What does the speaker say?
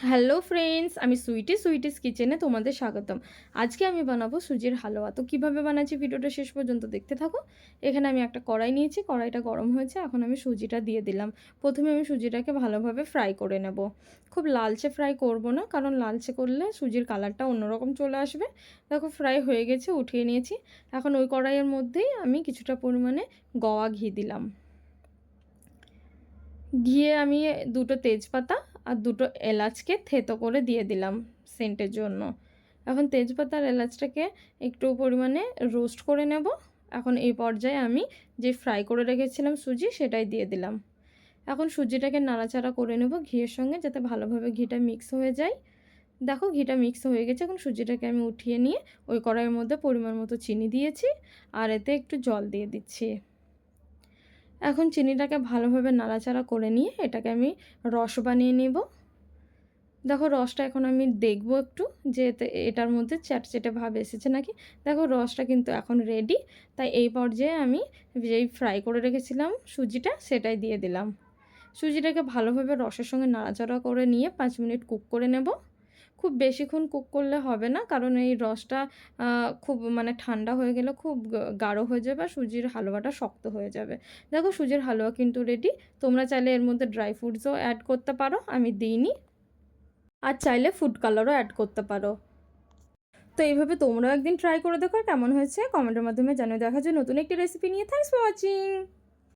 Hello friends, আমি sweeties কিচেনে তোমাদের স্বাগতম। আজকে আমি বানাবো সুজির হালুয়া। তো কীভাবে বানাচ্ছি ভিডিওটা শেষ পর্যন্ত দেখতে থাকো। এখানে আমি একটা কড়াই নিয়েছি, কড়াইটা গরম হয়েছে, এখন আমি সুজিটা দিয়ে দিলাম। প্রথমে আমি সুজিটাকে ভালোভাবে ফ্রাই করে নেব। খুব লালচে ফ্রাই করব না, কারণ লালচে করলে সুজির কালারটা অন্যরকম চলে আসবে। দেখো ফ্রাই হয়ে গেছে, উঠিয়ে নিয়েছি। এখন ওই কড়াইয়ের মধ্যেই আমি কিছুটা পরিমাণে গাওয়া ঘি দিলাম। ঘিয়ে আমি দুটো তেজপাতা আর দুটো এলাচকে থেতো করে দিয়ে দিলাম সেন্টের জন্য। এখন তেজপাতা আর এলাচটাকে একটু পরিমাণে রোস্ট করে নেব। এখন এই পর্যায়ে আমি যে ফ্রাই করে রেখেছিলাম সুজি, সেটাই দিয়ে দিলাম। এখন সুজিটাকে নাড়াচাড়া করে নেব ঘিয়ের সঙ্গে, যাতে ভালোভাবে ঘিটা মিক্স হয়ে যায়। দেখো ঘিটা মিক্স হয়ে গেছে। এখন সুজিটাকে আমি উঠিয়ে নিয়ে ওই কড়াইয়ের মধ্যে পরিমাণ মতো চিনি দিয়েছি, আর এতে একটু জল দিয়ে দিচ্ছি। এখন চিনিটাকে ভালোভাবে নাড়াচাড়া করে নিয়ে এটাকে আমি রস বানিয়ে নেব। দেখো রসটা এখন আমি দেখব একটু যে এটার মধ্যে চ্যাটচ্যাটে ভাব এসেছে নাকি। দেখো রসটা কিন্তু এখন রেডি। তাই এই পর্যায়ে আমি যেই ফ্রাই করে রেখেছিলাম সুজিটা, সেটাই দিয়ে দিলাম। সুজিটাকে ভালোভাবে রসের সঙ্গে নাড়াচাড়া করে নিয়ে 5 মিনিট কুক করে নেব। খুব বেশিক্ষণ কুক করলে হবে না, কারণ এই রসটা খুব ঠান্ডা হয়ে গেলে খুব গাঢ় হয়ে যাবে আর সুজির হালুয়াটা শক্ত হয়ে যাবে। দেখো সুজির হালুয়া কিন্তু রেডি। তোমরা চাইলে এর মধ্যে ড্রাই ফ্রুটসও অ্যাড করতে পারো, আমি দিইনি। আর চাইলে ফুড কালারও অ্যাড করতে পারো। তো এইভাবে তোমরাও একদিন ট্রাই করে দেখো কেমন হয়েছে কমেন্টের মাধ্যমে জানিয়ে। দেখা যায় নতুন একটি রেসিপি নিয়ে। Thanks for watching.